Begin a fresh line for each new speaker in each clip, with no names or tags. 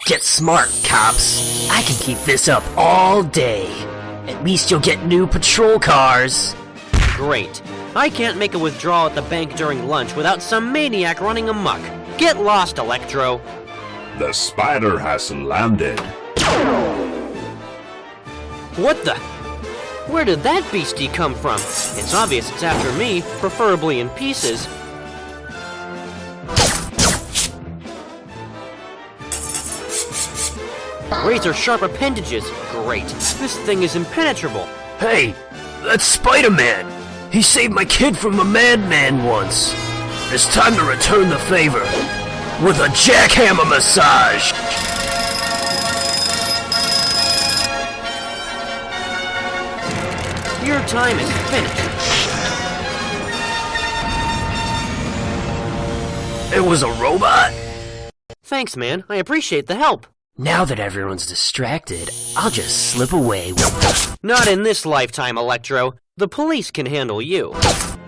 Get smart, cops. I can keep this up all day. At least you'll get new patrol cars.
Great. I can't make a withdrawal at the bank during lunch without some maniac running amok. Get lost, Electro.
The spider has landed.
What the? Where did that beastie come from? It's obvious it's after me, preferably in pieces. Razor-sharp appendages. Great. This thing is impenetrable.
Hey, that's Spider-Man. He saved my kid from a madman once. It's time to return the favor with a jackhammer massage.
Your time is finished.
It was a robot?
Thanks, man. I appreciate the help.
Now that everyone's distracted, I'll just slip away with...
Not in this lifetime, Electro. The police can handle you.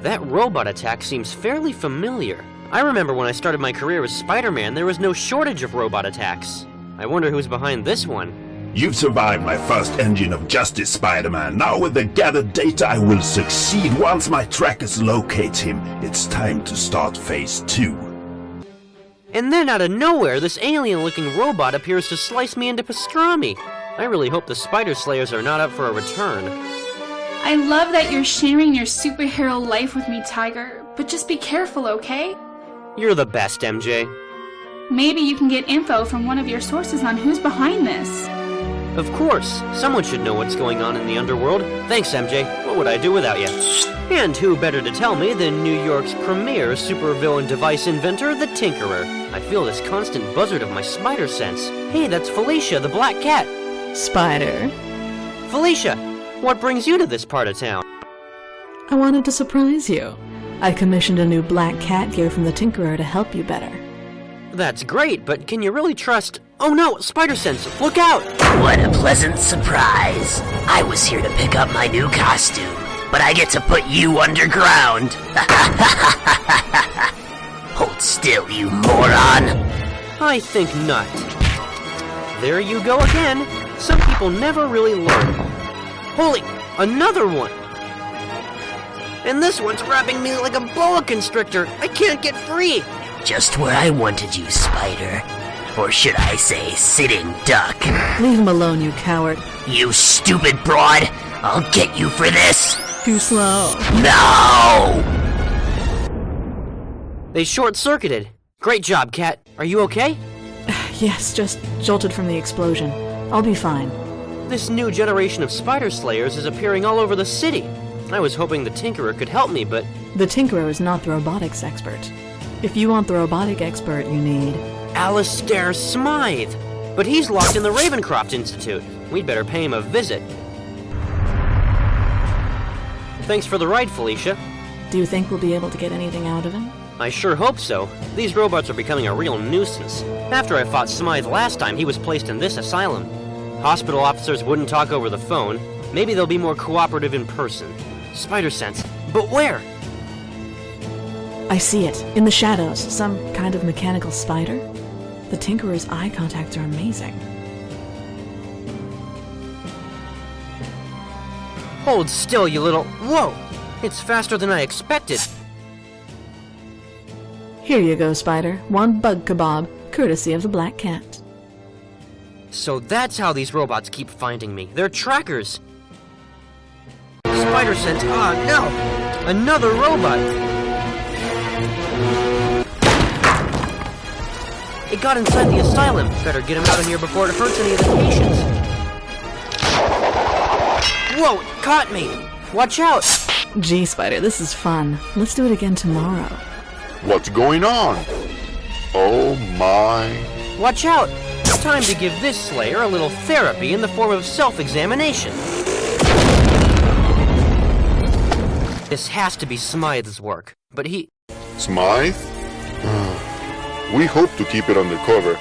That robot attack seems fairly familiar. I remember when I started my career as Spider-Man, there was no shortage of robot attacks. I wonder who's behind this one.
You've survived my first engine of justice, Spider-Man. Now with the gathered data, I will succeed once my trackers locate him. It's time to start phase 2.
And then out of nowhere, this alien-looking robot appears to slice me into pastrami. I really hope the Spider Slayers are not up for a return.
I love that you're sharing your superhero life with me, Tiger, but just be careful, okay?
You're the best, MJ.
Maybe you can get info from one of your sources on who's behind this.
Of course. Someone should know what's going on in the underworld. Thanks, MJ. What would I do without you? And who better to tell me than New York's premier supervillain device inventor, the Tinkerer? I feel this constant buzzard of my spider sense. Hey, that's Felicia, the black cat.
Spider.
Felicia, what brings you to this part of town?
I wanted to surprise you. I commissioned a new black cat gear from the Tinkerer to help you better.
That's great, but can you really trust... Oh no, spider sense, look out!
What a pleasant surprise. I was here to pick up my new costume, but I get to put you underground. Hold still, you moron.
I think not. There you go again. Some people never really learn. Holy, another one! And this one's wrapping me like a boa constrictor. I can't get free.
Just where I wanted you, Spider. Or should I say, sitting duck.
Leave him alone, you coward.
You stupid broad! I'll get you for this!
Too slow.
No!
They short-circuited. Great job, Cat. Are you okay?
Yes, just jolted from the explosion. I'll be fine.
This new generation of spider slayers is appearing all over the city. I was hoping the Tinkerer could help me, but...
The Tinkerer is not the robotics expert. If you want the robotic expert, you need...
Alistair Smythe! But he's locked in the Ravencroft Institute. We'd better pay him a visit. Thanks for the ride, Felicia.
Do you think we'll be able to get anything out of him?
I sure hope so. These robots are becoming a real nuisance. After I fought Smythe last time, he was placed in this asylum. Hospital officers wouldn't talk over the phone. Maybe they'll be more cooperative in person. Spider sense. But where?
I see it. In the shadows. Some kind of mechanical spider. The Tinkerer's eye contacts are amazing.
Hold still, you little... Whoa! It's faster than I expected.
Here you go, Spider. One bug kebab, courtesy of the black cat.
So that's how these robots keep finding me. They're trackers. Spider sense. Ah, no! Another robot! It got inside the asylum. Better get him out of here before it hurts any of the patients. Whoa, it caught me! Watch out!
Gee, Spider, this is fun. Let's do it again tomorrow.
What's going on? Oh my...
Watch out! It's time to give this Slayer a little therapy in the form of self-examination. This has to be Smythe's work, but he...
Smythe? We hope to keep it undercover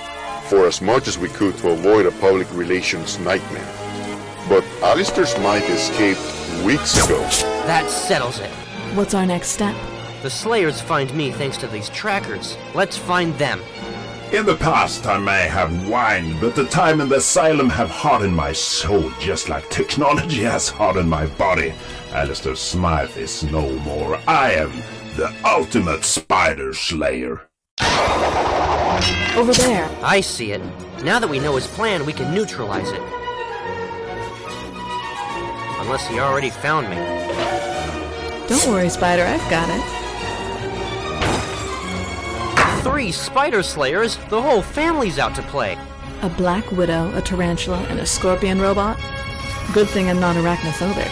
for as much as we could to avoid a public relations nightmare. But Alistair Smythe escaped weeks ago.
That settles it.
What's our next step?
The Slayers find me thanks to these trackers. Let's find them.
In the past I may have whined, but the time in the asylum have hardened my soul just like technology has hardened my body. Alistair Smythe is no more. I am the ultimate spider slayer.
Over there.
I see it. Now that we know his plan, we can neutralize it. Unless he already found me.
Don't worry, Spider, I've got it.
3 spider slayers? The whole family's out to play.
A black widow, a tarantula, and a scorpion robot? Good thing I'm not arachnophobic.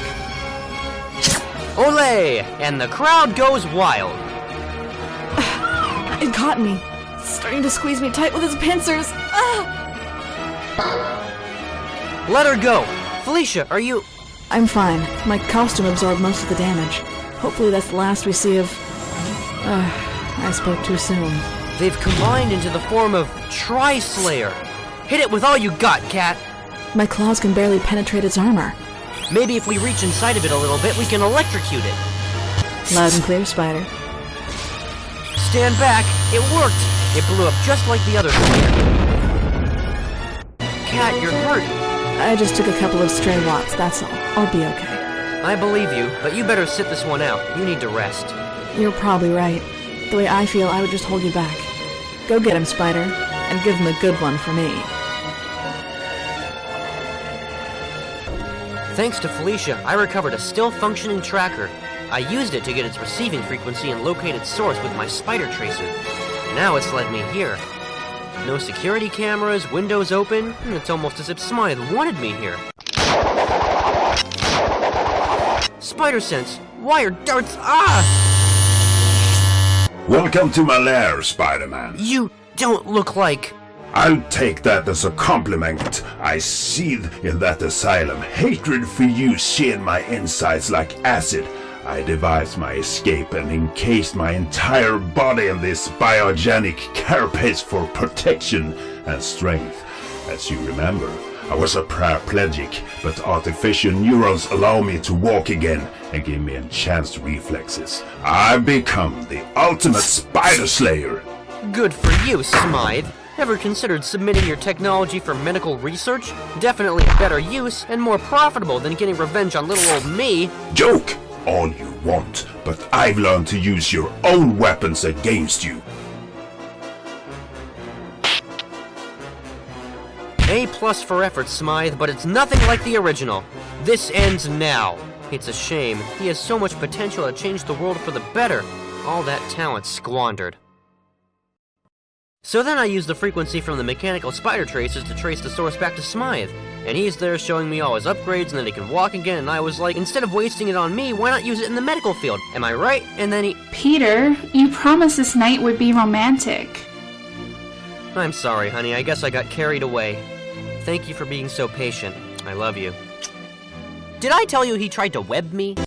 Ole! And the crowd goes wild.
It caught me. It's starting to squeeze me tight with its pincers. Ah!
Let her go. Felicia, are you...
I'm fine. My costume absorbed most of the damage. Hopefully that's the last we see of... I spoke too soon.
They've combined into the form of Tri-Slayer. Hit it with all you got, Cat.
My claws can barely penetrate its armor.
Maybe if we reach inside of it a little bit, we can electrocute it.
Loud and clear, Spider.
Stand back. It worked. It blew up just like the other Slayer. Cat, you're hurt.
I just took a couple of stray walks, that's all. I'll be okay.
I believe you, but you better sit this one out. You need to rest.
You're probably right. The way I feel, I would just hold you back. Go get him, Spider, and give him a good one for me.
Thanks to Felicia, I recovered a still-functioning tracker. I used it to get its receiving frequency and locate its source with my spider tracer. Now it's led me here. No security cameras, windows open. It's almost as if Smythe wanted me here. Spider sense, wire darts, ah!
Welcome to my lair, Spider-Man.
You don't look like...
I'll take that as a compliment. I seethe in that asylum. Hatred for you seared my insides like acid. I devised my escape and encased my entire body in this biogenic carapace for protection and strength. As you remember, I was a paraplegic, but artificial neurons allow me to walk again and give me enhanced reflexes. I've become the ultimate spider slayer.
Good for you, Smythe. Ever considered submitting your technology for medical research? Definitely a better use and more profitable than getting revenge on little old me.
Joke all you want, but I've learned to use your own weapons against you.
A+ for effort, Smythe, but it's nothing like the original. This ends now. It's a shame. He has so much potential to change the world for the better. All that talent squandered. So then I used the frequency from the mechanical spider tracers to trace the source back to Smythe. And he's there showing me all his upgrades and that he can walk again, and I was like, instead of wasting it on me, why not use it in the medical field? Am I right? And then he...
Peter, you promised this night would be romantic.
I'm sorry, honey. I guess I got carried away. Thank you for being so patient. I love you. Did I tell you he tried to web me?